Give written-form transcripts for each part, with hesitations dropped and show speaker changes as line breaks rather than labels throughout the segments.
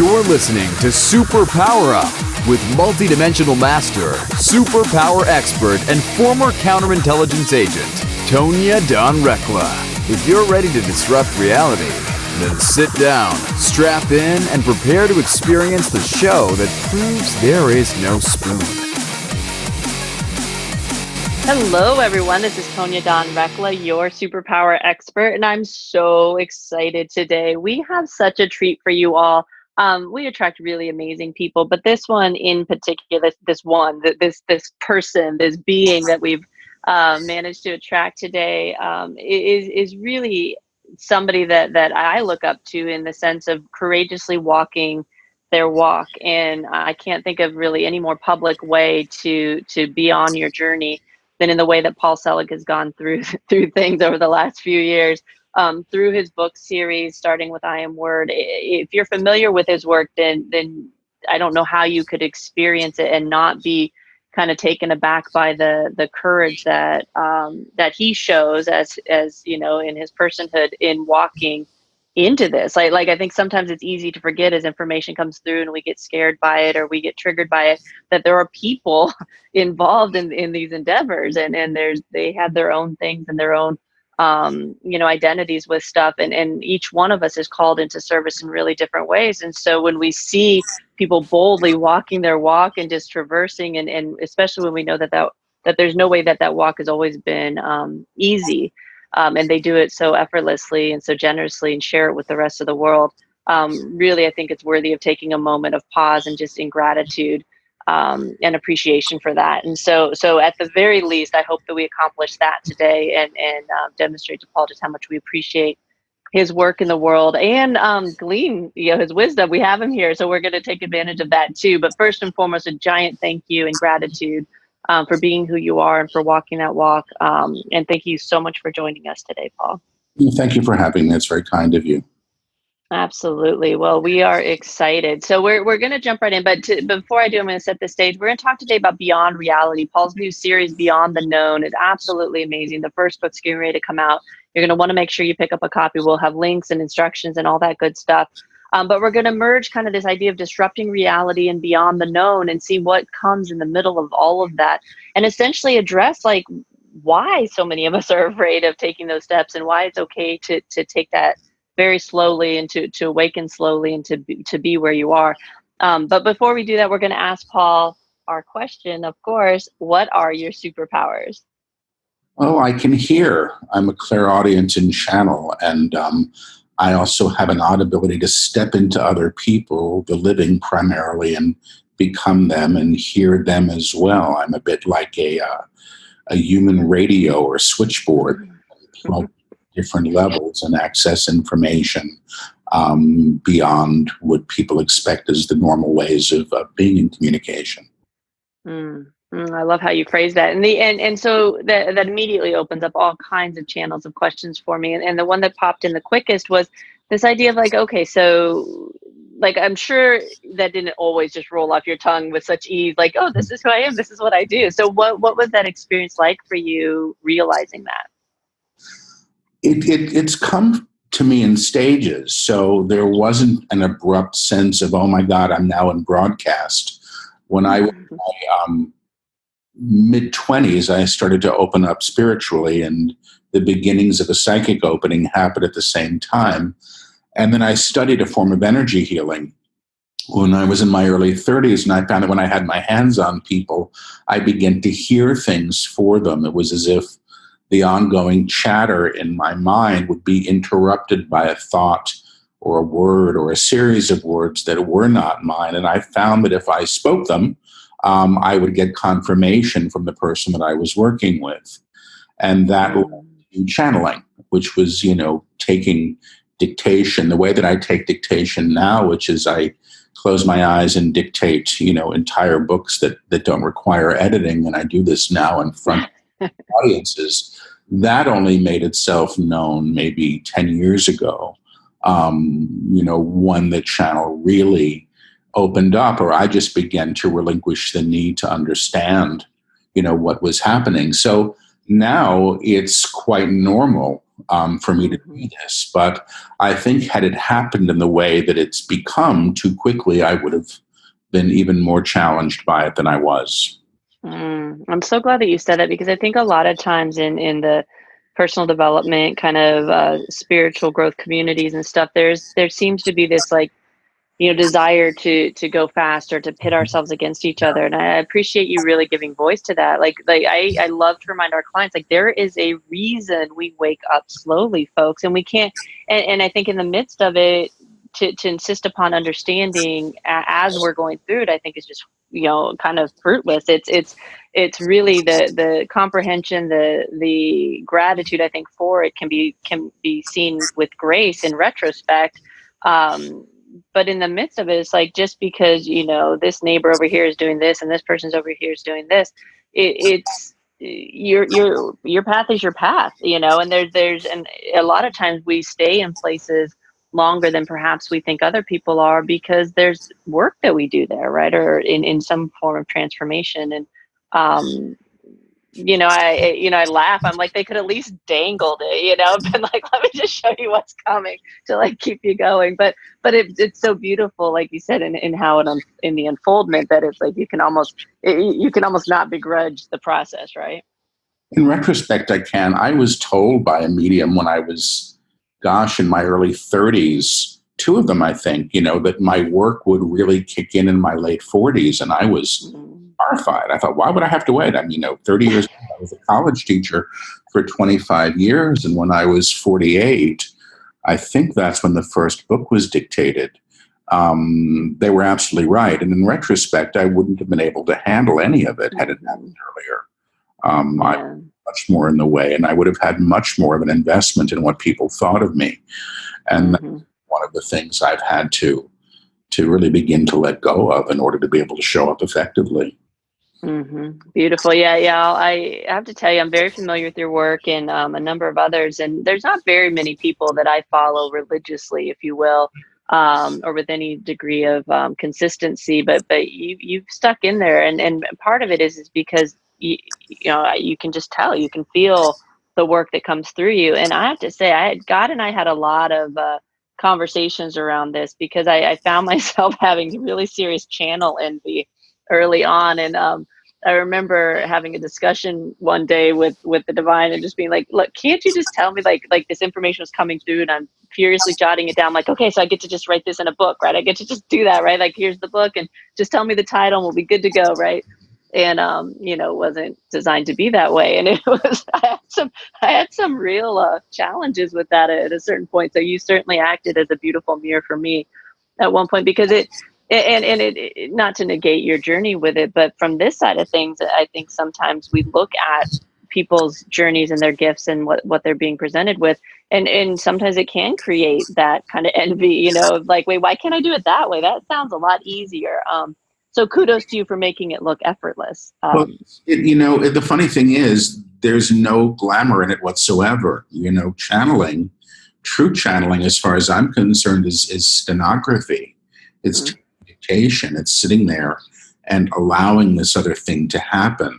You're listening to Super Power Up with multidimensional master, superpower expert, and former counterintelligence agent, Tonya Dawn Recla. If you're ready to disrupt reality, then sit down, strap in, and prepare to experience the show that proves there is no spoon.
Hello, everyone. This is Tonya Dawn Recla, your superpower expert, and I'm so excited today. We have such a treat for you all. We attract really amazing people, but this one in particular, this person, this being that we've managed to attract today is really somebody that I look up to in the sense of courageously walking their walk. And I can't think of really any more public way to be on your journey than in the way that Paul Selig has gone through things over the last few years. Through his book series, starting with I Am Word. If you're familiar with his work, then I don't know how you could experience it and not be kind of taken aback by the courage that he shows as you know, in his personhood in walking into this. Like I think sometimes it's easy to forget as information comes through and we get scared by it or we get triggered by it, that there are people involved in these endeavors and they have their own things and their own identities with stuff, and each one of us is called into service in really different ways. And so when we see people boldly walking their walk and just traversing, and especially when we know that there's no way that walk has always been easy, and they do it so effortlessly and so generously and share it with the rest of the world, really I think it's worthy of taking a moment of pause and just in gratitude and appreciation for that. And so at the very least, I hope that we accomplish that today and demonstrate to Paul just how much we appreciate his work in the world and glean his wisdom. We have him here, so we're going to take advantage of that too. But first and foremost, a giant thank you and gratitude for being who you are and for walking that walk. And thank you so much for joining us today, Paul.
Thank you for having me. It's very kind of you.
Absolutely. Well, we are excited. So we're going to jump right in. But before I do, I'm going to set the stage. We're going to talk today about Beyond Reality. Paul's new series, Beyond the Known, is absolutely amazing. The first book's getting ready to come out. You're going to want to make sure you pick up a copy. We'll have links and instructions and all that good stuff. But we're going to merge kind of this idea of disrupting reality and beyond the known and see what comes in the middle of all of that. And essentially address like why so many of us are afraid of taking those steps and why it's okay to take that very slowly and to awaken slowly and to be where you are. But before we do that, we're going to ask Paul our question, of course. What are your superpowers?
Oh, I can hear. I'm a clairaudient and channel, and I also have an odd ability to step into other people, the living primarily, and become them and hear them as well. I'm a bit like a human radio or switchboard. Plug different levels and access information beyond what people expect as the normal ways of being in communication.
I love how you phrase that. And so that immediately opens up all kinds of channels of questions for me. And the one that popped in the quickest was this idea of like, okay, so like, I'm sure that didn't always just roll off your tongue with such ease, like, oh, this is who I am, this is what I do. So what was that experience like for you realizing that?
It's come to me in stages. So there wasn't an abrupt sense of, oh my God, I'm now in broadcast. When I was in my mid-20s, I started to open up spiritually, and the beginnings of a psychic opening happened at the same time. And then I studied a form of energy healing when I was in my early 30s, and I found that when I had my hands on people, I began to hear things for them. It was as if the ongoing chatter in my mind would be interrupted by a thought or a word or a series of words that were not mine. And I found that if I spoke them, I would get confirmation from the person that I was working with. And that led to channeling, which was, taking dictation, the way that I take dictation now, which is I close my eyes and dictate, entire books that don't require editing. And I do this now in front of audiences. That only made itself known maybe 10 years ago, when the channel really opened up, or I just began to relinquish the need to understand, what was happening. So now it's quite normal for me to do this. But I think had it happened in the way that it's become too quickly, I would have been even more challenged by it than I was.
I'm so glad that you said that, because I think a lot of times in the personal development kind of spiritual growth communities and stuff, there seems to be this like, desire to go fast or to pit ourselves against each other. And I appreciate you really giving voice to that. Like I love to remind our clients, like, there is a reason we wake up slowly, folks, and we can't, and I think in the midst of it, to insist upon understanding as we're going through it, I think is just, kind of fruitless. It's really the comprehension, the gratitude, I think, for it can be seen with grace in retrospect. But in the midst of it, it's like, just because, this neighbor over here is doing this and this person's over here is doing this, it's your path is your path, and and a lot of times we stay in places longer than perhaps we think other people are, because there's work that we do there, right? Or in some form of transformation. And, I laugh. I'm like, they could at least dangled it, been like, let me just show you what's coming to like keep you going. But it's so beautiful, like you said, in how it in the unfoldment, that it's like you can almost not begrudge the process, right?
In retrospect, I can. I was told by a medium when I was, in my early 30s, two of them, I think, that my work would really kick in my late 40s. And I was horrified. I thought, why would I have to wait? 30 years ago, I was a college teacher for 25 years. And when I was 48, I think that's when the first book was dictated. They were absolutely right. And in retrospect, I wouldn't have been able to handle any of it had it happened earlier. I much more in the way, and I would have had much more of an investment in what people thought of me. And that's one of the things I've had to really begin to let go of in order to be able to show up effectively.
Beautiful. Yeah. I have to tell you, I'm very familiar with your work and a number of others, and there's not very many people that I follow religiously, if you will, or with any degree of consistency, but you've stuck in there. And part of it is because you can just tell, you can feel the work that comes through you. And I have to say, God and I had a lot of conversations around this, because I found myself having really serious channel envy early on. And I remember having a discussion one day with the divine and just being like, look, can't you just tell me like this information was coming through and I'm furiously jotting it down, like, okay, so I get to just write this in a book, right? I get to just do that, right? Like, here's the book and just tell me the title and we'll be good to go, right? And it wasn't designed to be that way. And it was, I had some real challenges with that at a certain point. So you certainly acted as a beautiful mirror for me at one point, because it not to negate your journey with it, but from this side of things, I think sometimes we look at people's journeys and their gifts and what they're being presented with, and sometimes it can create that kind of envy, like, wait, why can't I do it that way? That sounds a lot easier. So kudos to you for making it look effortless.
Well, the funny thing is, there's no glamour in it whatsoever. Channeling, true channeling, as far as I'm concerned, is stenography. It's dictation. It's sitting there and allowing this other thing to happen.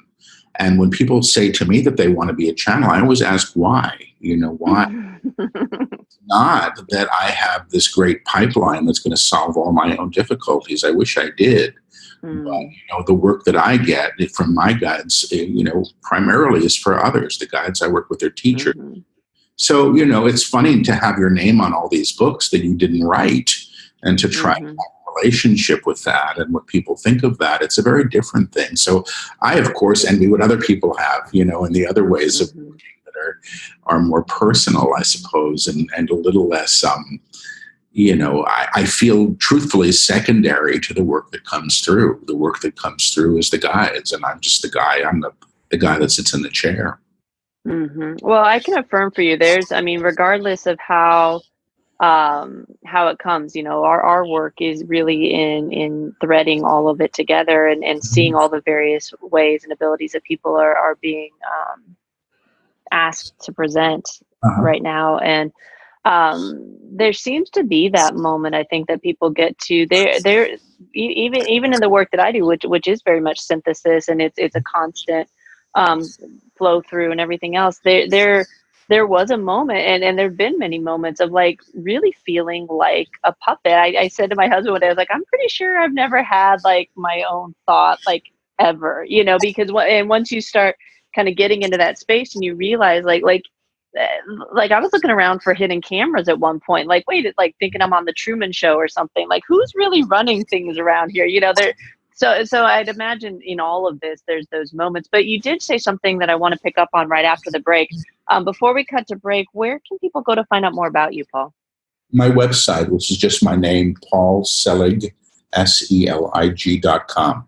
And when people say to me that they want to be a channel, I always ask why. Why? Not that I have this great pipeline that's going to solve all my own difficulties. I wish I did. But, the work that I get from my guides, primarily is for others. The guides I work with are teachers. So, it's funny to have your name on all these books that you didn't write, and to try to have a relationship with that and what people think of that. It's a very different thing. So I, of course, envy what other people have, in the other ways of working that are more personal, I suppose, and a little less I feel truthfully secondary to the work that comes through. The work that comes through is the guides, and I'm just the guy. I'm the guy that sits in the chair.
Well, I can affirm for you. Regardless of how it comes, our work is really in threading all of it together and seeing all the various ways and abilities that people are being asked to present right now. And there seems to be that moment, I think, that people get to there even in the work that I do, which is very much synthesis, and it's a constant flow through and everything else. There there was a moment, and there've been many moments of like really feeling like a puppet. I said to my husband one day, I was like, I'm pretty sure I've never had like my own thought, like ever, because and once you start kind of getting into that space and you realize like I was looking around for hidden cameras at one point, like, wait, it's like thinking I'm on the Truman Show or something, like who's really running things around here? There. So I'd imagine in all of this, there's those moments. But you did say something that I want to pick up on right after the break. Before we cut to break, where can people go to find out more about you, Paul?
My website, which is just my name, Paul Selig, SELIG.com.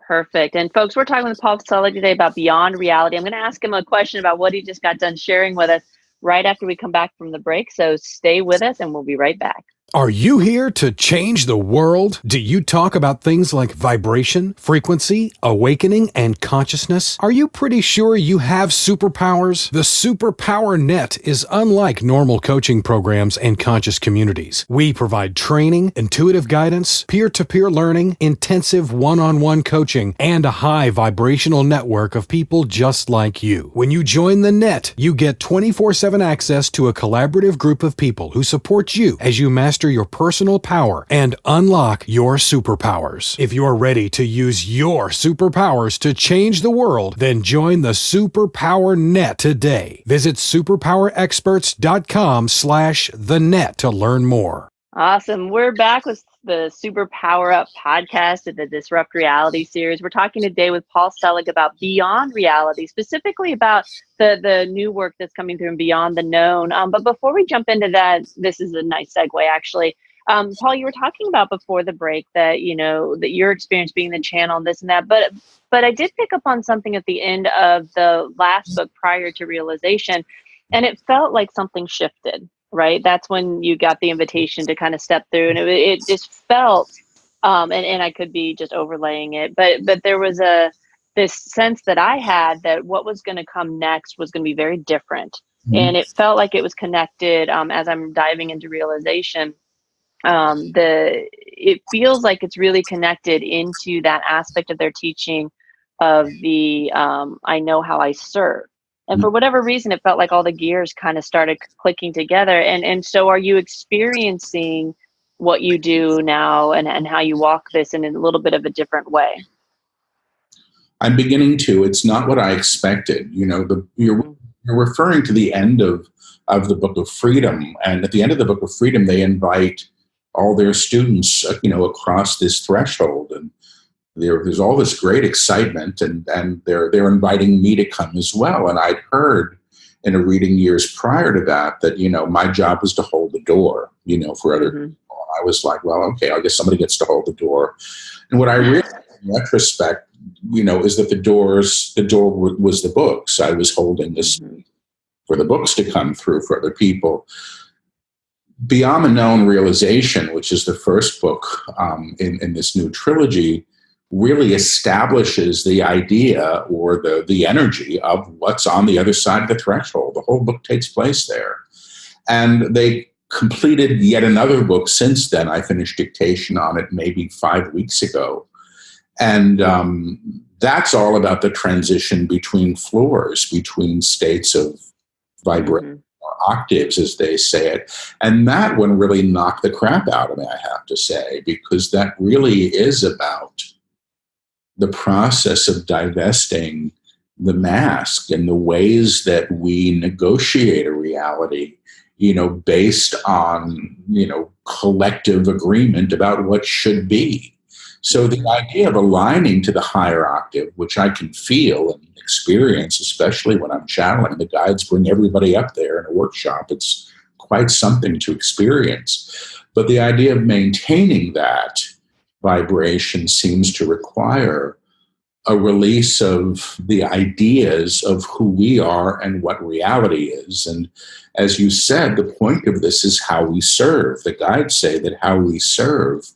Perfect. And folks, we're talking with Paul Selig today about Beyond Reality. I'm going to ask him a question about what he just got done sharing with us right after we come back from the break. So stay with us and we'll be right back.
Are you here to change the world? Do you talk about things like vibration, frequency, awakening, and consciousness? Are you pretty sure you have superpowers? The Superpower Net is unlike normal coaching programs and conscious communities. We provide training, intuitive guidance, peer-to-peer learning, intensive one-on-one coaching, and a high vibrational network of people just like you. When you join the net, you get 24/7 access to a collaborative group of people who support you as you master your personal power and unlock your superpowers. If you're ready to use your superpowers to change the world, then join the Superpower Net today. Visit superpowerexperts.com/the-net to learn more.
Awesome. We're back with the Super Power Up podcast of the Disrupt Reality series. We're talking today with Paul Selig about Beyond Reality, specifically about the new work that's coming through and Beyond the Known. But before we jump into that, this is a nice segue, actually. Paul, you were talking about before the break that, that your experience being the channel and this and that, but I did pick up on something at the end of the last book prior to Realization, and it felt like something shifted. Right. That's when you got the invitation to kind of step through, and it just felt, and I could be just overlaying it, but there was this sense that I had that what was going to come next was going to be very different. Mm-hmm. And it felt like it was connected as I'm diving into Realization. It feels like it's really connected into that aspect of their teaching of the I know how I serve. And for whatever reason, it felt like all the gears kind of started clicking together. And so are you experiencing what you do now and how you walk this in a little bit of a different way?
I'm beginning to. It's not what I expected. You're referring to the end of the Book of Freedom. And at the end of the Book of Freedom, they invite all their students, across this threshold. And there's all this great excitement, and they're inviting me to come as well. And I'd heard in a reading years prior to that my job was to hold the door, for other people. I was like, well, okay, I guess somebody gets to hold the door. And what I realized in retrospect, is that the door was the books. I was holding this for the books to come through for other people. Beyond the Known, Realization, which is the first book in this new trilogy, really establishes the idea or the energy of what's on the other side of the threshold. The whole book takes place there. And they completed yet another book since then. I finished dictation on it maybe 5 weeks ago. And that's all about the transition between floors, between states of vibration, or octaves, as they say it. And that one really knocked the crap out of me, I have to say, because that really is about the process of divesting the mask and the ways that we negotiate a reality, based on, collective agreement about what should be. So the idea of aligning to the higher octave, which I can feel and experience, especially when I'm channeling, the guides bring everybody up there in a workshop. It's quite something to experience. But the idea of maintaining that vibration seems to require a release of the ideas of who we are and what reality is. And as you said, the point of this is how we serve. The guides say that how we serve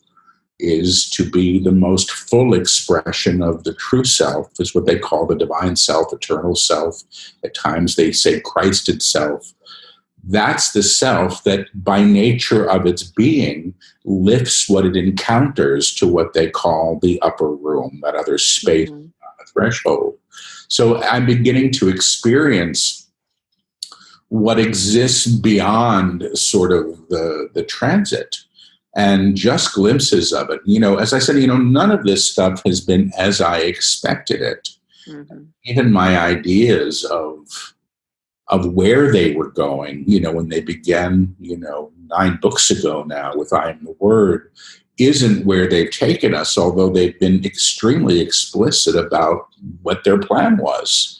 is to be the most full expression of the true self, is what they call the divine self, eternal self. At times they say Christ itself. That's the self that by nature of its being lifts what it encounters to what they call the upper room, that other space on the threshold. So I'm beginning to experience what exists beyond sort of the transit, and just glimpses of it. As I said, none of this stuff has been as I expected it. Mm-hmm. Even my ideas of where they were going, when they began, 9 books ago now with I Am the Word, isn't where they've taken us, although they've been extremely explicit about what their plan was.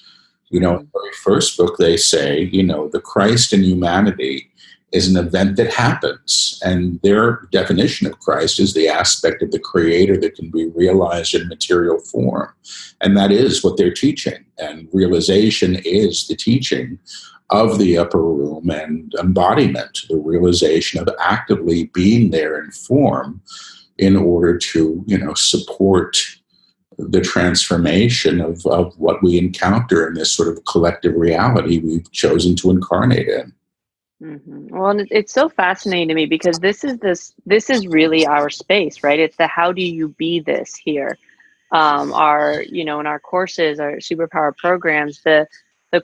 In the very first book, they say, the Christ in humanity is an event that happens. And their definition of Christ is the aspect of the Creator that can be realized in material form. And that is what they're teaching. And realization is the teaching of the upper room and embodiment, the realization of actively being there in form in order to, support the transformation of what we encounter in this sort of collective reality we've chosen to incarnate in.
Mm-hmm. Well, and it's so fascinating to me because this is really our space, right? It's the how do you be this here. In our courses, our superpower programs, the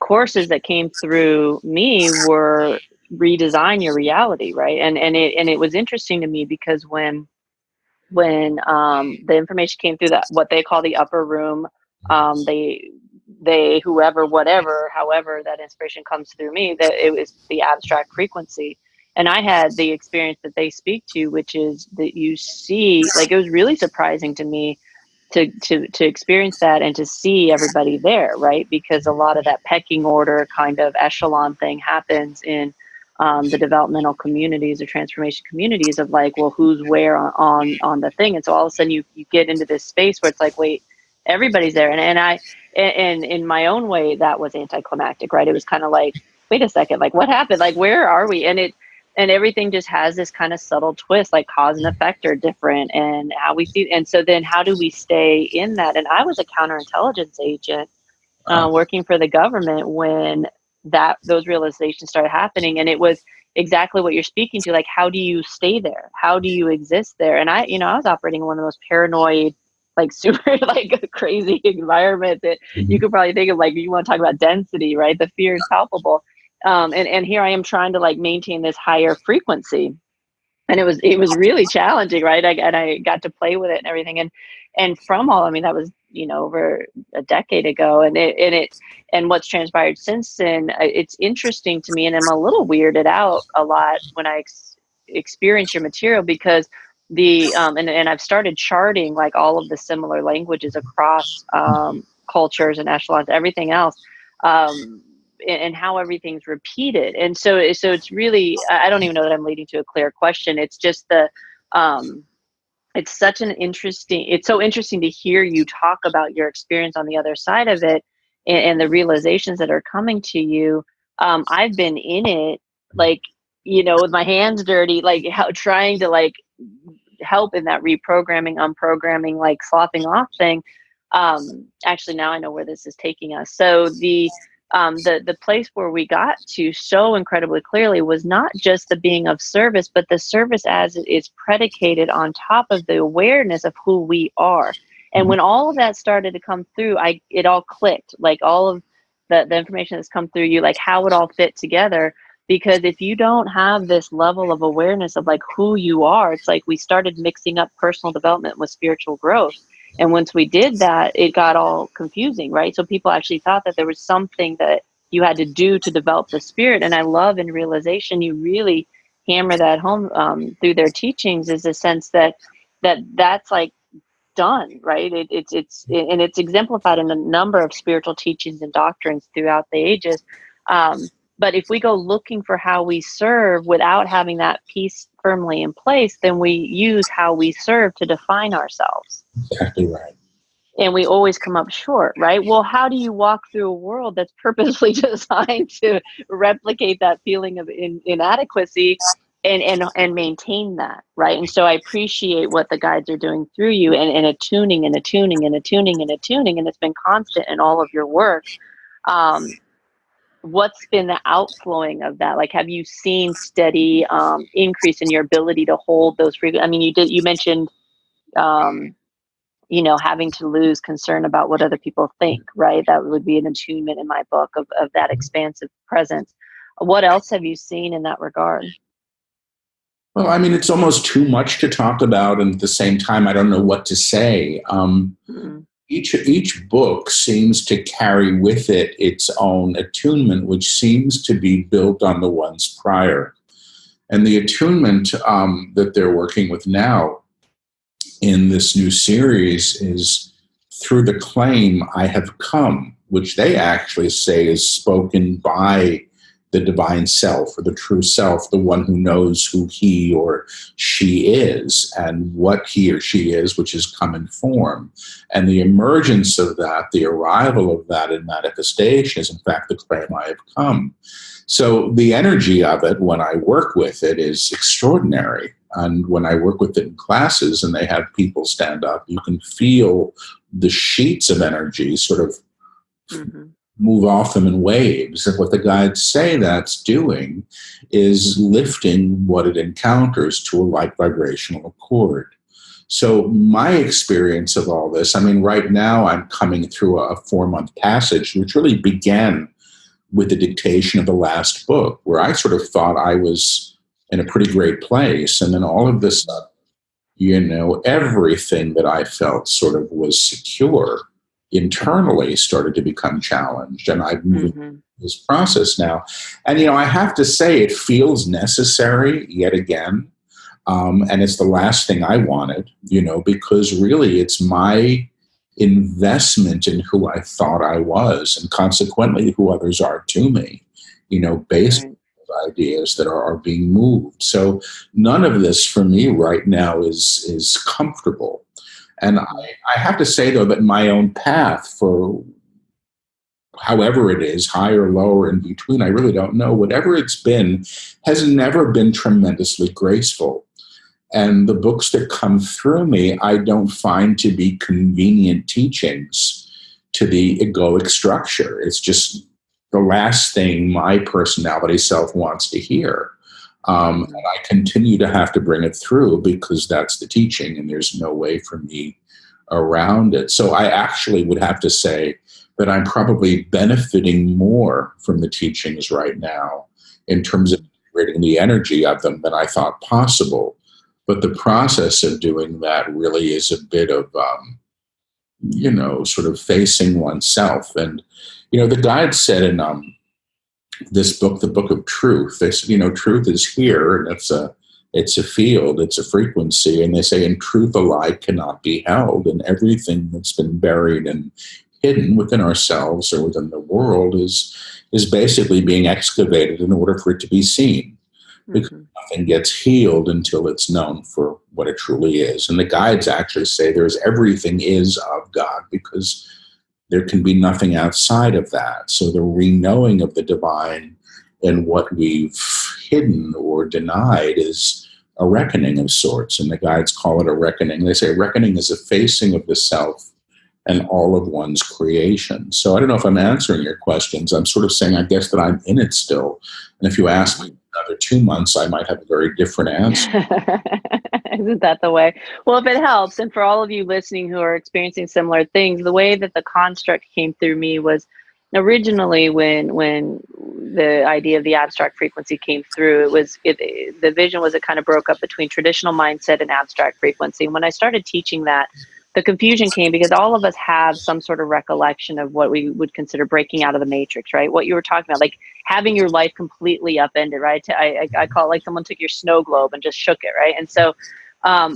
courses that came through me were redesign your reality, right? And it was interesting to me because when the information came through that what they call the upper room, they whoever, whatever, however that inspiration comes through me, that it was the abstract frequency. And I had the experience that they speak to, which is that you see, like, it was really surprising to me to experience that and to see everybody there, right? Because a lot of that pecking order kind of echelon thing happens in the developmental communities or transformation communities of like, well, who's where on the thing. And so all of a sudden you get into this space where it's like, wait, everybody's there. And in my own way, that was anticlimactic, right? It was kind of like, wait a second, like what happened? Like, where are we? And everything just has this kind of subtle twist, like cause and effect are different and how we see. And so then how do we stay in that? And I was a counterintelligence agent working for the government when those realizations started happening. And it was exactly what you're speaking to. Like, how do you stay there? How do you exist there? And I was operating in one of the most paranoid, like super like crazy environment that you could probably think of. Like, you want to talk about density, right? The fear is palpable. And here I am trying to like maintain this higher frequency. And it was really challenging, right? I got to play with it and everything. And from all, I mean, that was, over a decade ago. And what's transpired since then, it's interesting to me. And I'm a little weirded out a lot when I experience your material because and I've started charting like all of the similar languages across cultures and echelons, everything else. And how everything's repeated. And so it's really, I don't even know that I'm leading to a clear question. It's just it's so interesting to hear you talk about your experience on the other side of it and the realizations that are coming to you. I've been in it, like, with my hands dirty, like trying to like help in that reprogramming, unprogramming, like sloughing off thing. Actually, now I know where this is taking us. So the place where we got to so incredibly clearly was not just the being of service, but the service as it is predicated on top of the awareness of who we are. And when all of that started to come through, it all clicked, like all of the information that's come through you, like how it all fit together. Because if you don't have this level of awareness of like who you are, it's like we started mixing up personal development with spiritual growth. And once we did that, it got all confusing, right? So people actually thought that there was something that you had to do to develop the spirit. And I love in realization, you really hammer that home through their teachings, is a sense that's like done, right? It's exemplified in a number of spiritual teachings and doctrines throughout the ages. But if we go looking for how we serve without having that piece firmly in place, then we use how we serve to define ourselves.
Exactly right.
And we always come up short, right? Well, how do you walk through a world that's purposely designed to replicate that feeling of inadequacy and maintain that, right? And so I appreciate what the guides are doing through you and attuning and attuning and attuning and attuning, and it's been constant in all of your work. What's been the outflowing of that? Like, have you seen steady increase in your ability to hold those frequencies? I mean, you mentioned, having to lose concern about what other people think, right? That would be an attunement in my book of that expansive presence. What else have you seen in that regard?
Well, I mean, it's almost too much to talk about, and at the same time, I don't know what to say.
Mm-hmm.
Each book seems to carry with it its own attunement, which seems to be built on the ones prior. And the attunement that they're working with now in this new series is through the claim, I have come, which they actually say is spoken by the divine self or the true self, the one who knows who he or she is and what he or she is, which is come in form. And the emergence of that, the arrival of that in manifestation is in fact the claim, I have come. So the energy of it when I work with it is extraordinary. And when I work with it in classes and they have people stand up, you can feel the sheets of energy sort of move off them in waves. And what the guides say that's doing is lifting what it encounters to a like vibrational accord. So my experience of all this, I mean, right now I'm coming through a 4-month passage, which really began with the dictation of the last book, where I sort of thought I was in a pretty great place. And then all of this, everything that I felt sort of was secure internally started to become challenged. And I've moved this process now. And, I have to say it feels necessary yet again. And it's the last thing I wanted, because really it's my investment in who I thought I was and consequently who others are to me, based on ideas that are being moved. So none of this for me right now is comfortable. And I have to say, though, that my own path for however it is, higher, lower, in between, I really don't know. Whatever it's been has never been tremendously graceful. And the books that come through me, I don't find to be convenient teachings to the egoic structure. It's just the last thing my personality self wants to hear. And I continue to have to bring it through because that's the teaching and there's no way for me around it. So I actually would have to say that I'm probably benefiting more from the teachings right now in terms of integrating the energy of them than I thought possible. But the process of doing that really is a bit of, sort of facing oneself. And, the guide said in this book, the Book of Truth, they said, truth is here, and it's a field, it's a frequency. And they say, in truth, a lie cannot be held. And everything that's been buried and hidden within ourselves or within the world is basically being excavated in order for it to be seen. Because nothing gets healed until it's known for what it truly is. And the guides actually say everything is of God because there can be nothing outside of that. So the re-knowing of the divine and what we've hidden or denied is a reckoning of sorts. And the guides call it a reckoning. They say reckoning is a facing of the self and all of one's creation. So I don't know if I'm answering your questions. I'm sort of saying, I guess, that I'm in it still. And if you ask me another 2 months, I might have a very different answer.
Isn't that the way? Well, if it helps, and for all of you listening who are experiencing similar things, the way that the construct came through me was originally when the idea of the abstract frequency came through, the vision was it kind of broke up between traditional mindset and abstract frequency. And when I started teaching that, the confusion came because all of us have some sort of recollection of what we would consider breaking out of the matrix, right? What you were talking about, like having your life completely upended, right? I call it like someone took your snow globe and just shook it, right? And so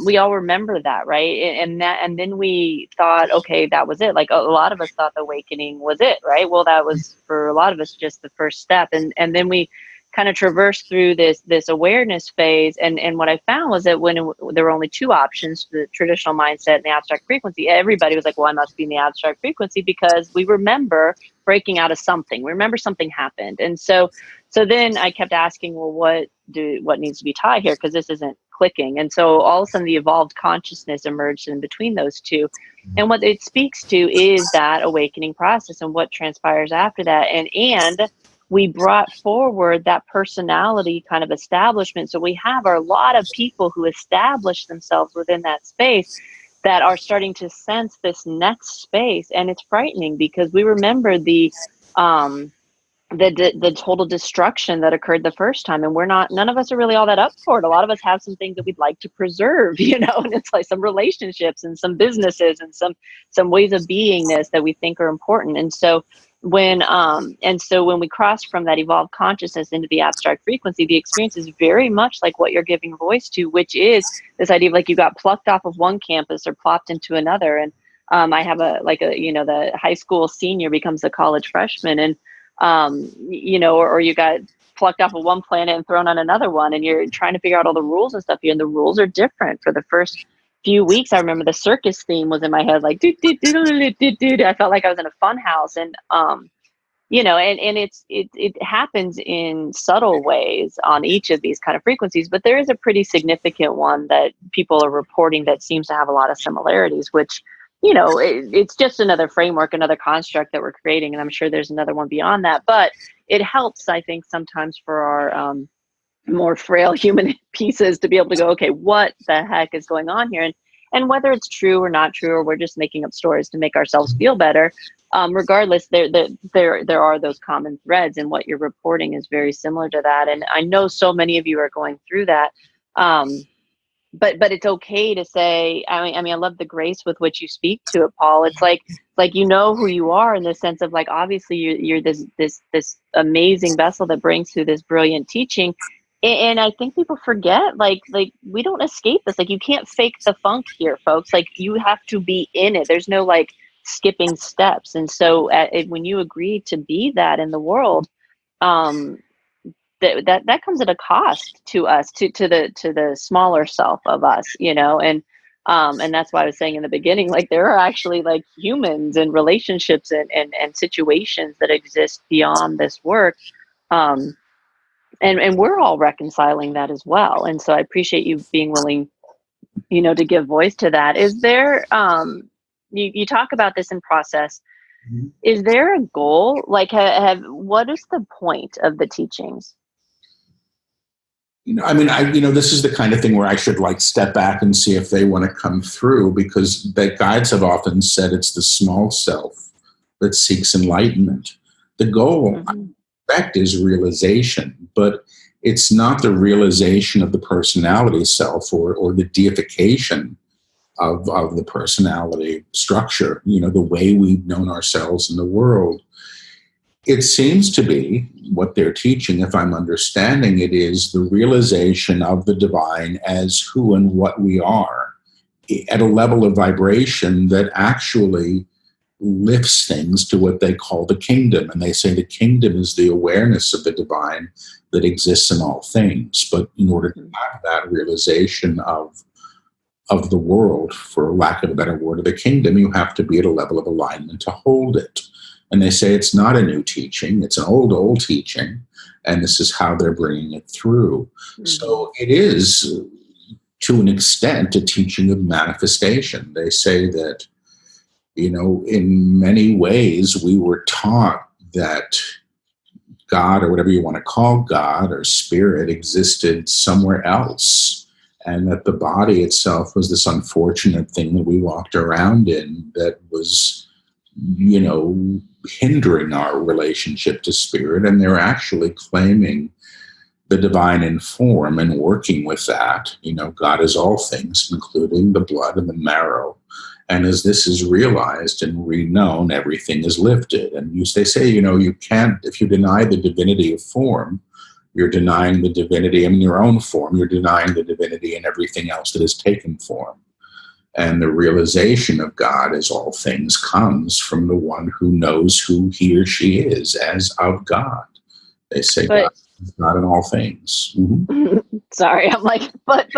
we all remember that, right? And then we thought, okay, that was it. Like a lot of us thought the awakening was it, right? Well, that was for a lot of us just the first step, and then we kind of traverse through this awareness phase. And what I found was that when there were only two options, the traditional mindset and the abstract frequency, everybody was like, well, I must be in the abstract frequency because we remember breaking out of something. We remember something happened. And so then I kept asking, well, what needs to be tied here? Because this isn't clicking. And so all of a sudden the evolved consciousness emerged in between those two. And what it speaks to is that awakening process and what transpires after that. And we brought forward that personality kind of establishment. So we have a lot of people who establish themselves within that space that are starting to sense this next space. And it's frightening because we remember the the total destruction that occurred the first time, and none of us are really all that up for it. A lot of us have some things that we'd like to preserve, and it's like some relationships and some businesses and some ways of beingness that we think are important. And so when we cross from that evolved consciousness into the abstract frequency, the experience is very much like what you're giving voice to, which is this idea of like you got plucked off of one campus or plopped into another. And I have the high school senior becomes a college freshman, and or you got plucked off of one planet and thrown on another one, and you're trying to figure out all the rules and stuff here, and the rules are different. For the first few weeks, I remember the circus theme was in my head, like do do do do do do do. I felt like I was in a fun house, and it happens in subtle ways on each of these kind of frequencies, but there is a pretty significant one that people are reporting that seems to have a lot of similarities, which it's just another framework, another construct that we're creating. And I'm sure there's another one beyond that, but it helps, I think, sometimes for our more frail human pieces to be able to go, okay, what the heck is going on here? And whether it's true or not true, or we're just making up stories to make ourselves feel better, regardless, there are those common threads, and what you're reporting is very similar to that. And I know so many of you are going through that. But it's okay to say, I mean, I love the grace with which you speak to it, Paul. It's like who you are, in the sense of like, obviously you're this amazing vessel that brings through this brilliant teaching. And I think people forget, like we don't escape this. Like, you can't fake the funk here, folks. Like, you have to be in it. There's no like skipping steps. And so when you agree to be that in the world, that comes at a cost to us, to the smaller self of us, and that's why I was saying in the beginning, like, there are actually like humans and relationships and situations that exist beyond this work, and we're all reconciling that as well. And so I appreciate you being willing, to give voice to that. Is there you talk about this in process? Mm-hmm. Is there a goal? Like, what is the point of the teachings?
This is the kind of thing where I should like step back and see if they want to come through, because the guides have often said it's the small self that seeks enlightenment. The goal, mm-hmm. I expect, is realization, but it's not the realization of the personality self or the deification of the personality structure, the way we've known ourselves in the world. It seems to be what they're teaching, if I'm understanding it, is the realization of the divine as who and what we are at a level of vibration that actually lifts things to what they call the kingdom. And they say the kingdom is the awareness of the divine that exists in all things. But in order to have that realization of the world, for lack of a better word, of the kingdom, you have to be at a level of alignment to hold it. And they say it's not a new teaching, it's an old teaching, and this is how they're bringing it through. Mm-hmm. So it is, to an extent, a teaching of manifestation. They say that, in many ways we were taught that God, or whatever you want to call God or spirit, existed somewhere else, and that the body itself was this unfortunate thing that we walked around in that was, hindering our relationship to spirit. And they're actually claiming the divine in form and working with that. God is all things, including the blood and the marrow. And as this is realized and reknown, everything is lifted. And they say, you can't, if you deny the divinity of form, you're denying the divinity in your own form. You're denying the divinity in everything else that has taken form. And the realization of God as all things comes from the one who knows who he or she is as of God. They say God is not in all things. Mm-hmm.
Sorry, I'm like, but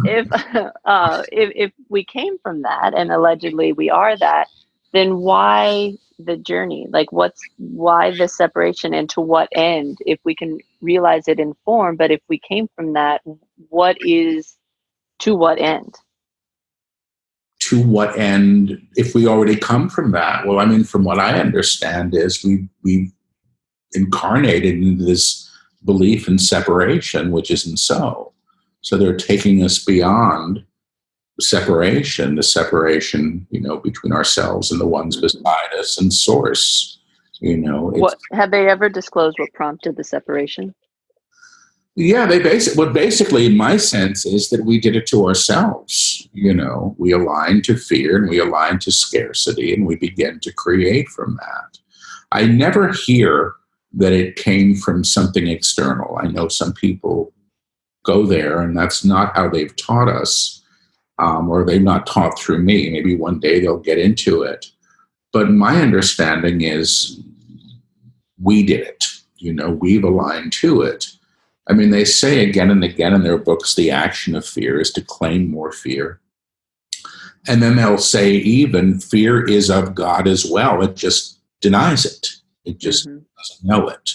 if we came from that, and allegedly we are that, then why the journey? Like, why the separation, and to what end? If we can realize it in form, but if we came from that, to what end?
To what end, if we already come from that? Well, from what I understand is we've incarnated into this belief in separation, which isn't so. So they're taking us beyond separation, the separation, between ourselves and the ones beside us and source.
What have they ever disclosed what prompted the separation?
Yeah, basically my sense is that we did it to ourselves. We aligned to fear and we aligned to scarcity, and we began to create from that. I never hear that it came from something external. I know some people go there, and that's not how they've taught us, or they've not taught through me. Maybe one day they'll get into it. But my understanding is we did it. We've aligned to it. I mean, they say again and again in their books, the action of fear is to claim more fear. And then they'll say even fear is of God as well. It just denies it. It just doesn't know it.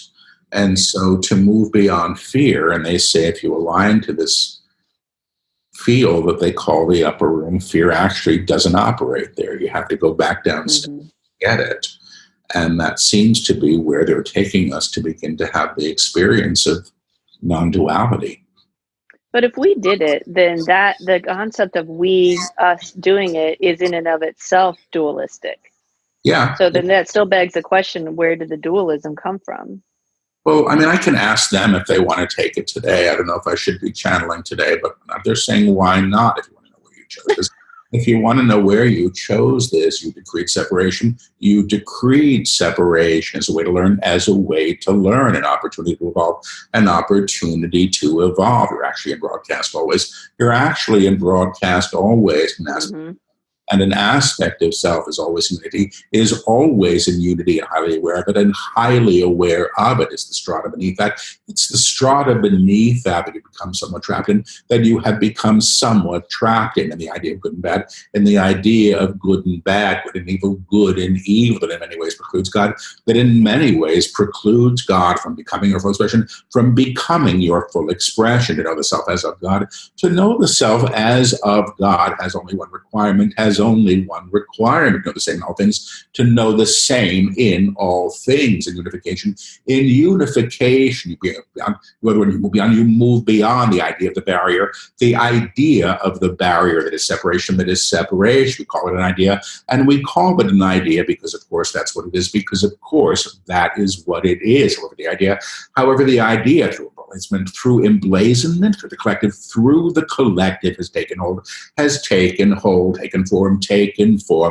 And so to move beyond fear, and they say if you align to this field that they call the upper room, fear actually doesn't operate there. You have to go back downstairs to get it. And that seems to be where they're taking us to begin to have the experience of non-duality.
But if we did it, then the concept of us doing it is in and of itself dualistic.
Yeah.
So then that still begs the question, where did the dualism come from?
Well, I mean, I can ask them if they want to take it today. I don't know if I should be channeling today, but they're saying, why not, if you want to know where you chose this? If you want to know where you chose this, you decreed separation. You decreed separation as a way to learn, an opportunity to evolve, an opportunity to evolve. You're actually in broadcast always. And an aspect of self is always unity, is always in unity and highly aware of it, and highly aware of it is the strata beneath that. It's the strata beneath that you become somewhat trapped in, that you have become somewhat trapped in the idea of good and bad, and the idea of good and bad, good and evil, that in many ways precludes God, that in many ways precludes God from becoming your full expression, from becoming your full expression. To know the self as of God, to know the self as of God has only one requirement, know the same in all things, to know the same in all things. In unification, you move beyond the idea of the barrier, that is separation, We call it an idea, and we call it an idea because, of course, that's what it is, because, of course, that is what it is. However, the idea through emblazonment, through the collective has taken form,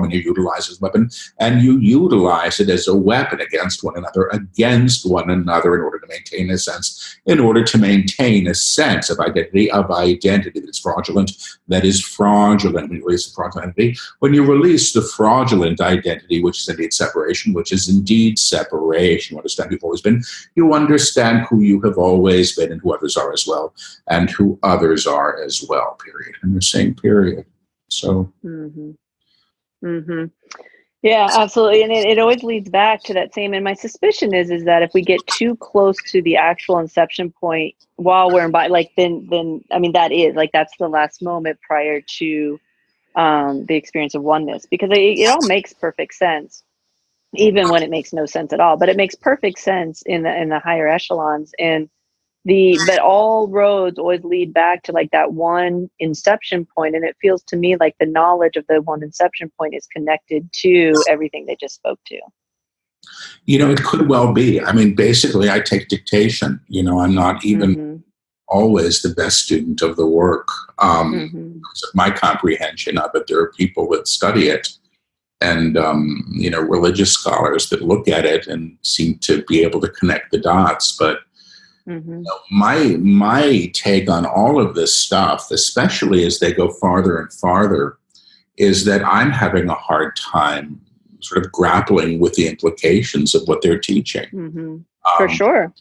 and you utilize it as a weapon, and you utilize it as a weapon against one another, in order to maintain a sense, of identity, that is fraudulent. When you release the fraudulent identity, which is indeed separation, you understand who you've always been, you understand who you have always been and who others are as well, period. And they're saying period. So.
Yeah, absolutely. And it always leads back to that same, and my suspicion is that if we get too close to the actual inception point while we're in body, then I mean, that's the last moment prior to the experience of oneness, because it all makes perfect sense, even when it makes no sense at all, but it makes perfect sense in the higher echelons. And but all roads always lead back to that one inception point, and it feels to me like the knowledge of the one inception point is connected to everything they just spoke to.
It could well be. I mean, basically, I take dictation. I'm not even always the best student of the work because of my comprehension of it. There are people that study it, and religious scholars that look at it and seem to be able to connect the dots, but. My take on all of this stuff, especially as they go farther and farther, is that I'm having a hard time sort of grappling with the implications of what they're teaching.
For sure.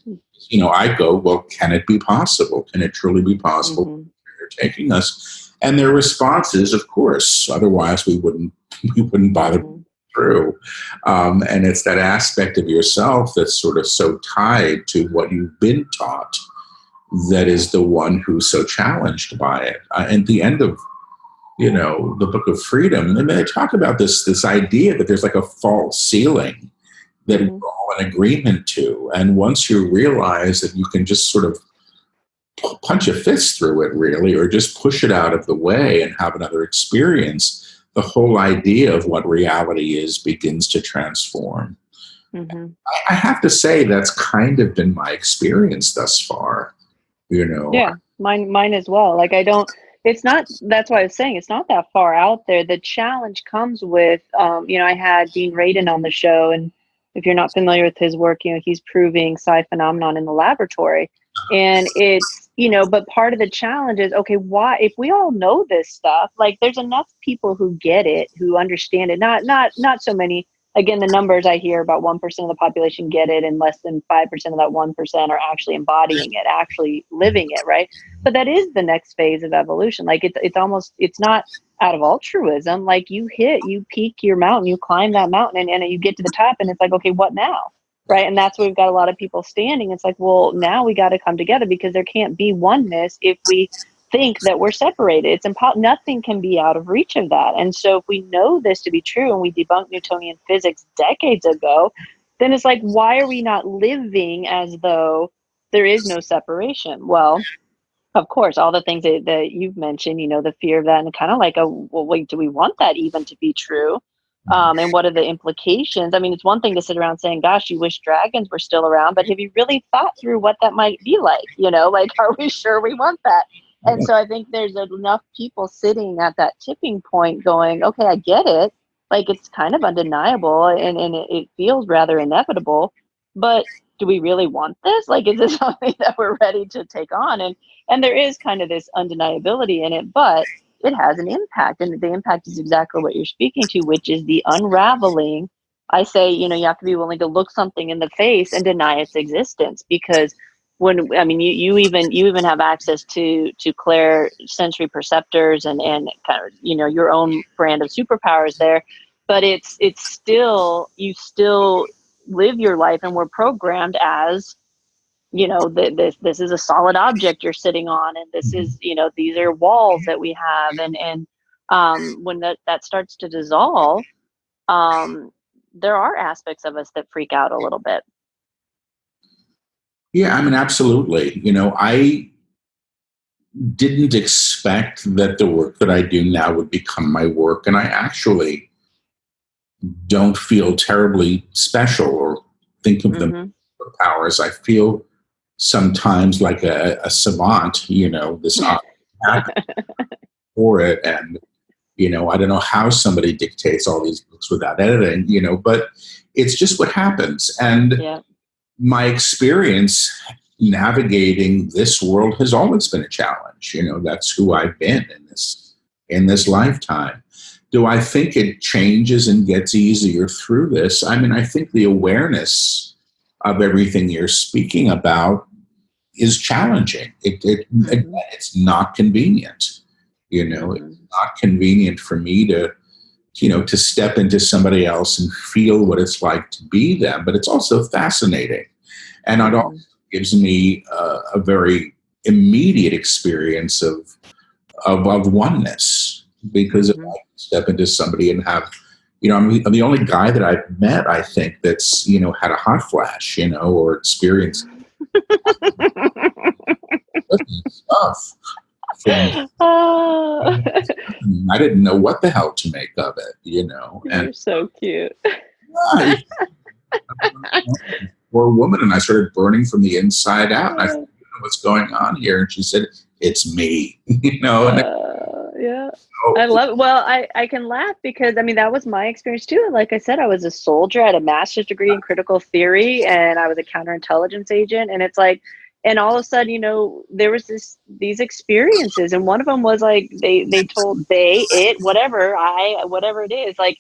I go, well, can it be possible? Can it truly be possible? They're taking us, and their response is, of course. Otherwise, we wouldn't bother. Through. And it's that aspect of yourself that's sort of so tied to what you've been taught that is the one who's so challenged by it. At the end of, the Book of Freedom, and they talk about this idea that there's like a false ceiling that we're all in agreement to. And once you realize that you can just sort of punch a fist through it, really, or just push it out of the way and have another experience, the whole idea of what reality is begins to transform.
Mhm.
I have to say that's kind of been my experience thus far. You know,
Yeah, mine as well. Like I don't it's not that's why I was saying it's not that far out there. The challenge comes with I had Dean Radin on the show, and if you're not familiar with his work, he's proving psi phenomenon in the laboratory. And it's, but part of the challenge is, okay, why, if we all know this stuff, like there's enough people who get it, who understand it, not so many. Again, the numbers I hear, about 1% of the population get it, and less than 5% of that 1% are actually embodying it, actually living it, right? But that is the next phase of evolution. Like it's not out of altruism. Like you peak your mountain, you climb that mountain, and you get to the top, and it's like, okay, what now? Right. And that's where we've got a lot of people standing. It's like, well, now we got to come together, because there can't be oneness if we think that we're separated. It's impossible. Nothing can be out of reach of that. And so if we know this to be true, and we debunked Newtonian physics decades ago, then it's like, why are we not living as though there is no separation? Well, of course, all the things that you've mentioned, the fear of that, and kind of like, well, wait, do we want that even to be true? And what are the implications? I mean, it's one thing to sit around saying, gosh, you wish dragons were still around, but have you really thought through what that might be like? Like, are we sure we want that? And so I think there's enough people sitting at that tipping point going, okay, I get it. Like, it's kind of undeniable, and it feels rather inevitable, but do we really want this? Like, is this something that we're ready to take on? And there is kind of this undeniability in it, but it has an impact. And the impact is exactly what you're speaking to, which is the unraveling. I say, you have to be willing to look something in the face and deny its existence, because you even have access to clair sensory perceptors and kind of, your own brand of superpowers there. But it's still, you still live your life, and we're programmed as, this is a solid object you're sitting on, and this is, these are walls that we have, and when that starts to dissolve, there are aspects of us that freak out a little bit.
yeah, I mean, absolutely. I didn't expect that the work that I do now would become my work, and I actually don't feel terribly special or think of them as powers. I feel sometimes like a savant, this for it. And, I don't know how somebody dictates all these books without editing, but it's just what happens. And my experience navigating this world has always been a challenge. That's who I've been in this lifetime. Do I think it changes and gets easier through this? I mean, I think the awareness of everything you're speaking about is challenging. It's not convenient. It's not convenient for me to step into somebody else and feel what it's like to be them. But it's also fascinating, and it also gives me a very immediate experience of oneness, because if I step into somebody and have, I'm the only guy that I've met, I think, that's had a hot flash, or experienced stuff. I didn't know what the hell to make of it, And
you're so cute.
Poor woman, and I started burning from the inside out. And I said, what's going on here? And she said, it's me,
Yeah. I love it. Well, I can laugh because, that was my experience too. Like I said, I was a soldier. I had a master's degree in critical theory, and I was a counterintelligence agent. And it's like, and all of a sudden, there was these experiences, and one of them was like, they told whatever it is, like,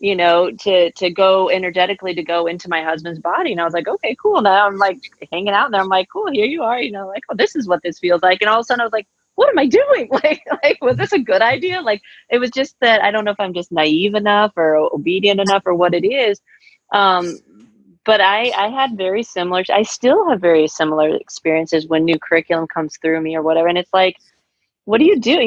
to go energetically, to go into my husband's body. And I was like, okay, cool. Now I'm like hanging out, and I'm like, cool, here you are, like, oh, this is what this feels like. And all of a sudden I was like, what am I doing? Like, was this a good idea? Like, it was just that, I don't know if I'm just naive enough or obedient enough or what it is. But I had very similar, I still have very similar experiences when new curriculum comes through me or whatever. And it's like, what do you do?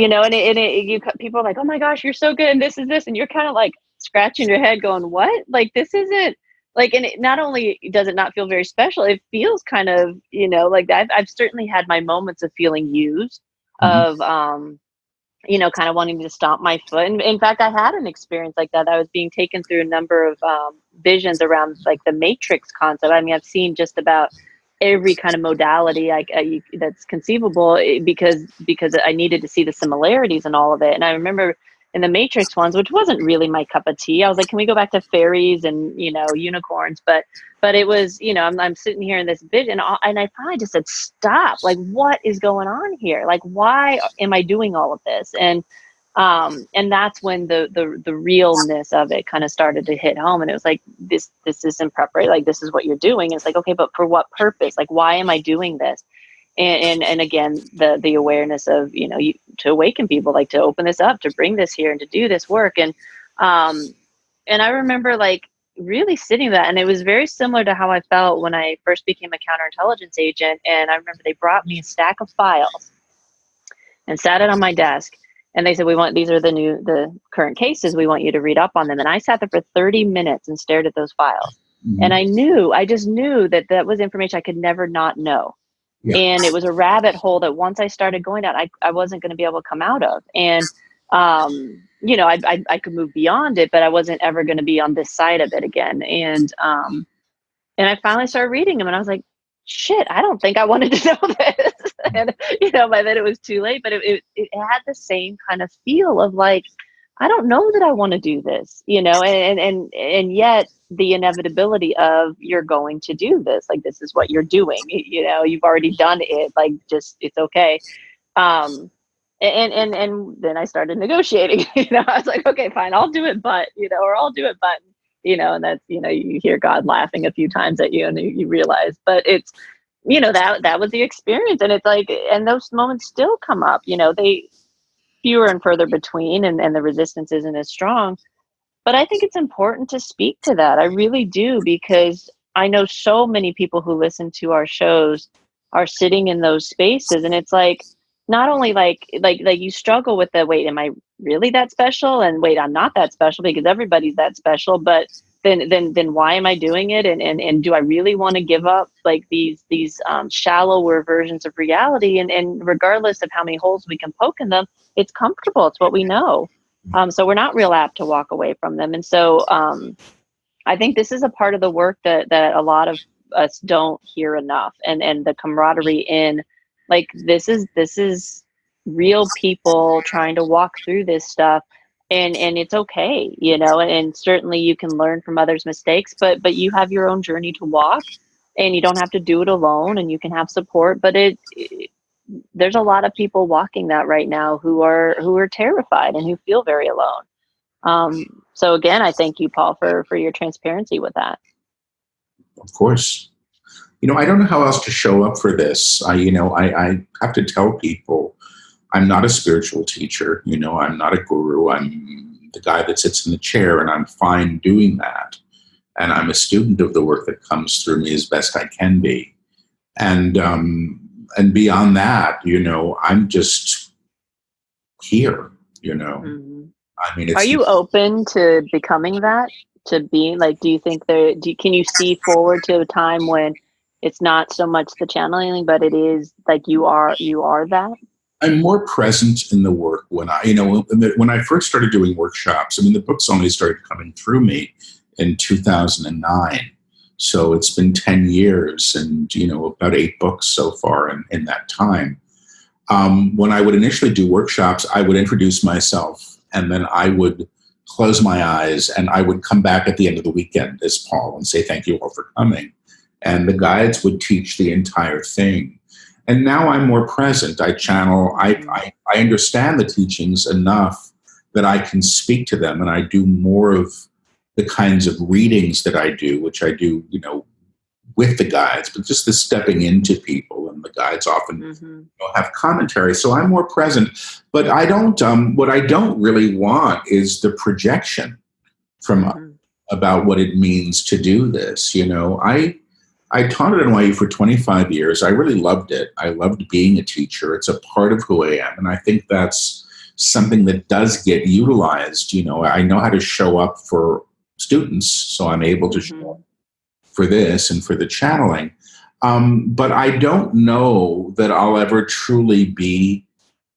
People are like, oh my gosh, you're so good. And this is this. And you're kind of like scratching your head going, what? Like, this isn't like, and it, not only does it not feel very special, it feels kind of, like I've certainly had my moments of feeling used, of kind of wanting to stomp my foot. And in fact, I had an experience like that. I was being taken through a number of visions around like the matrix concept. I mean, I've seen just about every kind of modality that's conceivable because I needed to see the similarities in all of it. And I remember in the Matrix ones, which wasn't really my cup of tea, I was like, can we go back to fairies and, unicorns? But it was, I'm sitting here in this vision and I finally just said, stop, like, what is going on here? Like, why am I doing all of this? And that's when the realness of it kind of started to hit home. And it was like, this isn't preparation. Like, this is what you're doing. It's like, okay, but for what purpose? Like, why am I doing this? And again, the awareness of, to awaken people, like to open this up, to bring this here and to do this work. And I remember like really sitting that, and it was very similar to how I felt when I first became a counterintelligence agent. And I remember they brought me a stack of files and sat it on my desk. And they said, these are the current cases. We want you to read up on them. And I sat there for 30 minutes and stared at those files. Mm-hmm. And I just knew that was information I could never not know. Yeah. And it was a rabbit hole that once I started going down, I wasn't going to be able to come out of. And, I could move beyond it, but I wasn't ever going to be on this side of it again. And I finally started reading them and I was like, shit, I don't think I wanted to know this. And, by then it was too late, but it had the same kind of feel of like, I don't know that I want to do this, and yet the inevitability of you're going to do this, like, this is what you're doing, you've already done it, like, just, it's okay. And then I started negotiating, I was like, okay, fine, I'll do it, but, or I'll do it, but, and that's, you hear God laughing a few times at you and you realize, but it's, that was the experience. And it's like, and those moments still come up, they fewer and further between, and the resistance isn't as strong. But I think it's important to speak to that. I really do, because I know so many people who listen to our shows are sitting in those spaces. And it's like, not only like you struggle with the, wait, am I really that special? And wait, I'm not that special because everybody's that special. But then why am I doing it? And do I really want to give up like these shallower versions of reality? And regardless of how many holes we can poke in them, it's comfortable. It's what we know. So we're not real apt to walk away from them. And so I think this is a part of the work that a lot of us don't hear enough. And the camaraderie in, like, this is real people trying to walk through this stuff. And it's okay, and certainly you can learn from others' mistakes, but you have your own journey to walk, and you don't have to do it alone, and you can have support. But there's a lot of people walking that right now who are terrified and who feel very alone. So again, I thank you, Paul, for your transparency with that.
Of course. I don't know how else to show up for this. I have to tell people I'm not a spiritual teacher. I'm not a guru. I'm the guy that sits in the chair, and I'm fine doing that. And I'm a student of the work that comes through me as best I can be. And beyond that, I'm just here,
Mm-hmm.
I mean,
are you open to becoming that, to being like, do you think can you see forward to a time when it's not so much the channeling, but it is like you are that?
I'm more present in the work when I first started doing workshops. I mean, the books only started coming through me in 2009. So it's been 10 years and, about 8 books so far in that time. When I would initially do workshops, I would introduce myself, and then I would close my eyes, and I would come back at the end of the weekend as Paul and say, thank you all for coming. And the guides would teach the entire thing. And now I'm more present. I channel, I understand the teachings enough that I can speak to them, and I do more of the kinds of readings that I do, which I do, with the guides, but just the stepping into people, and the guides often have commentary. So I'm more present, but I don't, what I don't really want is the projection from about what it means to do this. I taught at NYU for 25 years. I really loved it. I loved being a teacher. It's a part of who I am. And I think that's something that does get utilized. I know how to show up for students, so I'm able to show up for this and for the channeling. But I don't know that I'll ever truly be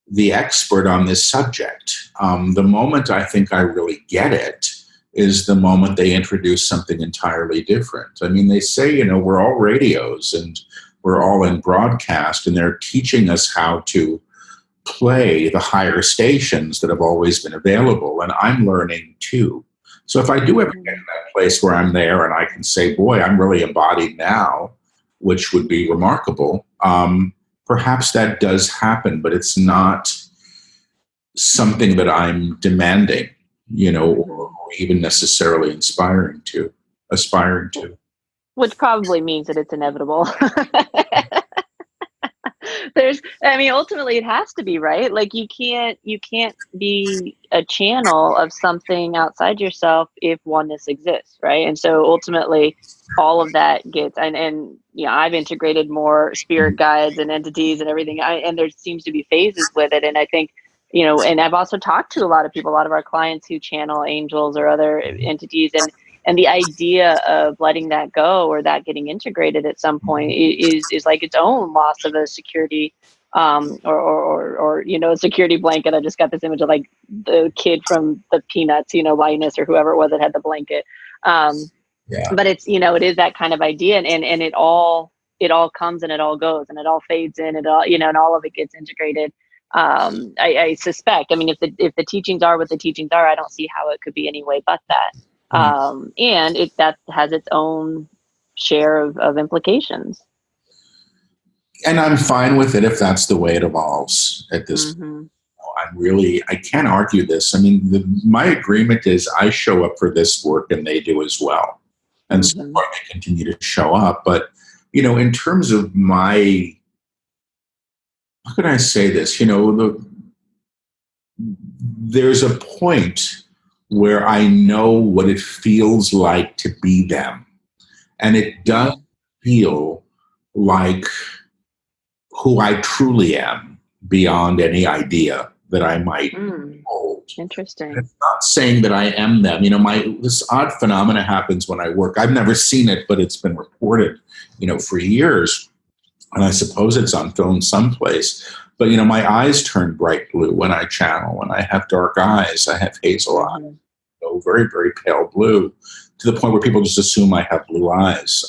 the expert on this subject. The moment I think I really get it is the moment they introduce something entirely different. I mean, they say, we're all radios and we're all in broadcast, and they're teaching us how to play the higher stations that have always been available. And I'm learning too. So if I do ever get to that place where I'm there and I can say, boy, I'm really embodied now, which would be remarkable, perhaps that does happen, but it's not something that I'm demanding, or even necessarily aspiring to.
Which probably means that it's inevitable. Ultimately it has to be, right? Like you can't be a channel of something outside yourself if oneness exists, right? And so ultimately all of that gets, and I've integrated more spirit guides and entities and everything, and there seems to be phases with it. And I think, and I've also talked to a lot of our clients who channel angels or other entities, and the idea of letting that go or that getting integrated at some point is like its own loss of a security, or a security blanket. I just got this image of like the kid from the Peanuts, Linus or whoever it was that had the blanket. But it's, it is that kind of idea, and it all comes and it all goes and it all fades in, and all, and all of it gets integrated. I suspect, if the teachings are what the teachings are, I don't see how it could be any way but that. And that has its own share of implications.
And I'm fine with it if that's the way it evolves at this point. I can't argue this. My agreement is I show up for this work and they do as well. And so far they continue to show up. But, in terms of how can I say this? There's a point where I know what it feels like to be them. And it does feel like who I truly am beyond any idea that I might hold.
Interesting.
And it's not saying that I am them. This odd phenomena happens when I work. I've never seen it, but it's been reported, for years. And I suppose it's on film someplace. But, my eyes turn bright blue when I channel. When I have dark eyes, I have hazel eyes. Very, very pale blue, to the point where people just assume I have blue eyes.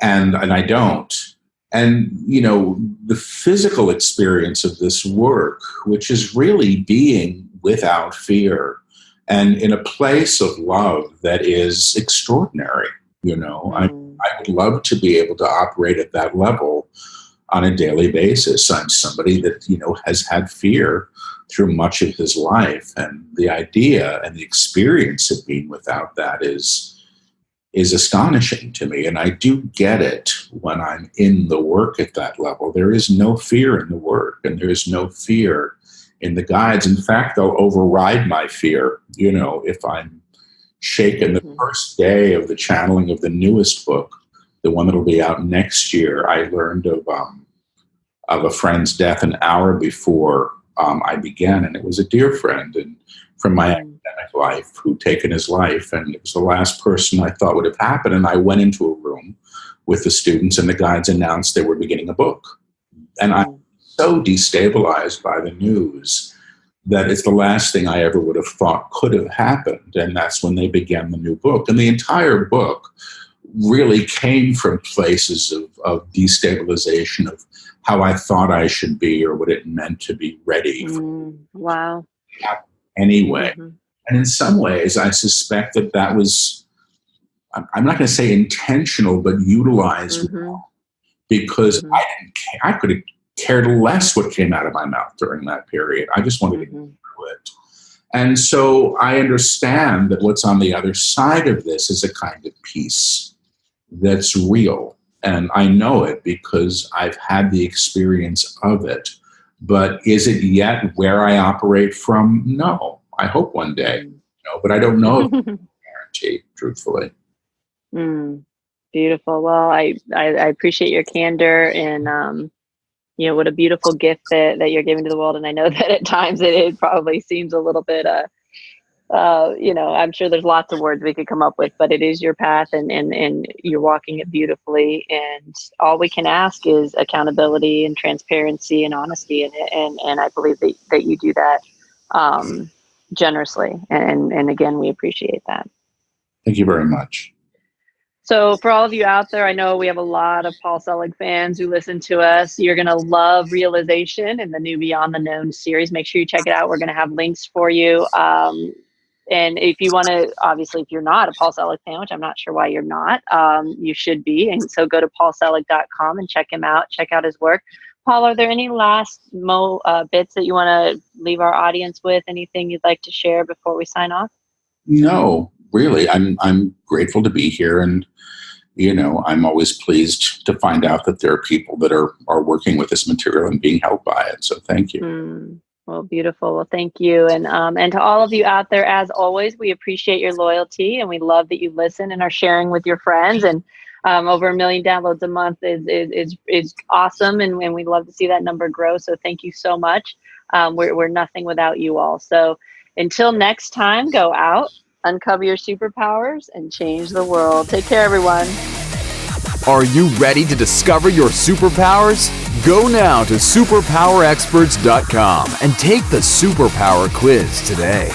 And I don't. And, the physical experience of this work, which is really being without fear and in a place of love that is extraordinary, I would love to be able to operate at that level on a daily basis. I'm somebody that, has had fear through much of his life. And the idea and the experience of being without that is astonishing to me. And I do get it when I'm in the work at that level. There is no fear in the work, and there is no fear in the guides. In fact, they'll override my fear, if I'm shaken. The first day of the channeling of the newest book, the one that'll be out next year, I learned of a friend's death an hour before I began, and it was a dear friend and from my academic life who'd taken his life, and it was the last person I thought would have happened. And I went into a room with the students, and the guides announced they were beginning a book. And I'm so destabilized by the news that it's the last thing I ever would have thought could have happened. And that's when they began the new book. And the entire book really came from places of destabilization of how I thought I should be or what it meant to be ready.
Wow.
Anyway. And in some ways, I suspect that was, I'm not going to say intentional, but utilized well, because I could have cared less what came out of my mouth during that period. I just wanted to get through it. And so I understand that what's on the other side of this is a kind of peace that's real. And I know it because I've had the experience of it. But is it yet where I operate from? No. I hope one day. But I don't know if I can guarantee, truthfully.
Beautiful. Well, I appreciate your candor, and what a beautiful gift that you're giving to the world. And I know that at times it probably seems a little bit I'm sure there's lots of words we could come up with, but it is your path, and you're walking it beautifully. And all we can ask is accountability and transparency and honesty. And I believe that you do that generously. And again, we appreciate that.
Thank you very much.
So for all of you out there, I know we have a lot of Paul Selig fans who listen to us. You're going to love Realization and the new Beyond the Known series. Make sure you check it out. We're going to have links for you. And if you want to, obviously, if you're not a Paul Selig fan, which I'm not sure why you're not, you should be. And so go to paulselig.com and check him out. Check out his work. Paul, are there any last bits that you want to leave our audience with? Anything you'd like to share before we sign off?
No, really. I'm grateful to be here, and I'm always pleased to find out that there are people that are working with this material and being helped by it. So thank you.
Well, beautiful. Well, thank you. And to all of you out there, as always, we appreciate your loyalty, and we love that you listen and are sharing with your friends. And over 1 million downloads a month is awesome. And we love to see that number grow. So thank you so much. We're nothing without you all. So until next time, go out, uncover your superpowers, and change the world. Take care, everyone.
Are you ready to discover your superpowers? Go now to superpowerexperts.com and take the superpower quiz today.